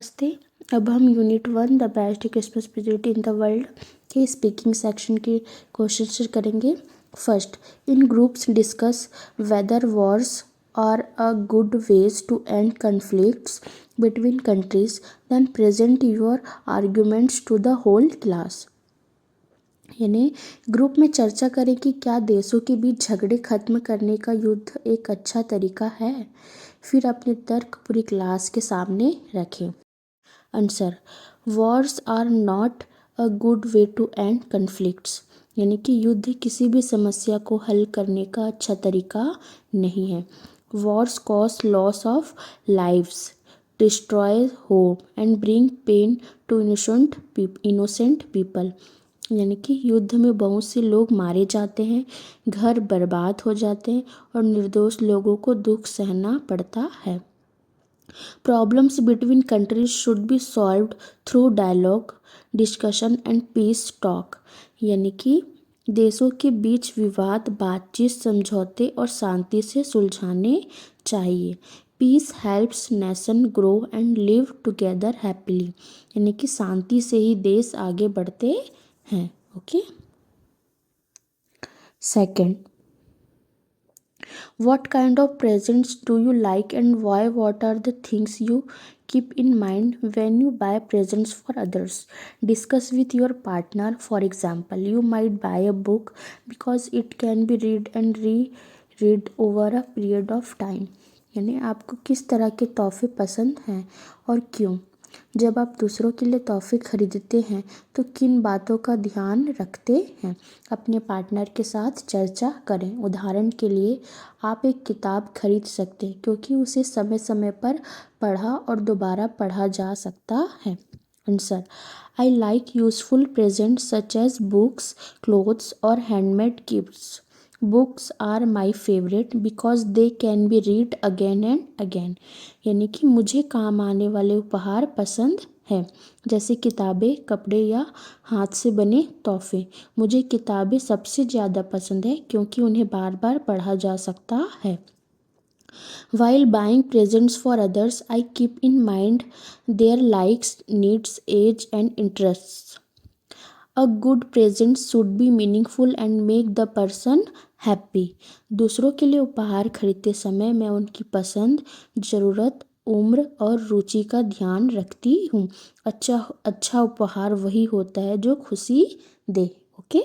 नमस्ते। अब हम unit 1 the best Christmas present in the world के स्पीकिंग सेक्शन के क्वेश्चन करेंगे। First, in groups discuss whether wars are a good ways to end conflicts between countries, then present your arguments to the whole class. यानी group में चर्चा करें कि क्या देशों के बीच झगड़े खत्म करने का युद्ध एक अच्छा तरीका है। फिर अपने तर्क पूरी क्लास के सामने रखें। Answer, wars are not a good way to end conflicts. यानी कि युद्ध किसी भी समस्या को हल करने का अच्छा तरीका नहीं है। Wars cause loss of lives, destroy hope and bring pain to innocent people. यानी कि युद्ध में बहुत से लोग मारे जाते हैं, घर बर्बाद हो जाते हैं और निर्दोष लोगों को दुख सहना पड़ता है। Problems between countries should be solved through dialogue, discussion and peace talk। यानी कि देशों के बीच विवाद बातचीत, समझौते और शांति से सुलझाने चाहिए। Peace helps nation grow and live together happily. यानी कि शांति से ही देश आगे बढ़ते हैं। Okay. Second, what kind of presents do you like and why? What are the things you keep in mind when you buy presents for others? Discuss with your partner. For example, you might buy a book because it can be read and reread over a period of time। यानी आपको किस तरह के तोहफे पसंद हैं और क्यों। जब आप दूसरों के लिए तोहफे खरीदते हैं तो किन बातों का ध्यान रखते हैं। अपने पार्टनर के साथ चर्चा करें। उदाहरण के लिए, आप एक किताब खरीद सकते हैं क्योंकि उसे समय समय पर पढ़ा और दोबारा पढ़ा जा सकता है। Answer, I like useful presents such as books, clothes और handmade gifts. Books are my favourite because they can be read again and again. यानी कि मुझे काम आने वाले उपहार पसंद हैं, जैसे किताबें, कपड़े या हाथ से बने तोहफे। मुझे किताबें सबसे ज़्यादा पसंद है क्योंकि उन्हें बार बार पढ़ा जा सकता है। While buying presents for others, I keep in mind their likes, needs, age and interests. A good present should be meaningful and make the person happy। दूसरों के लिए उपहार खरीदते समय मैं उनकी पसंद, ज़रूरत, उम्र और रुचि का ध्यान रखती हूँ। अच्छा उपहार वही होता है जो खुशी दे। ओके।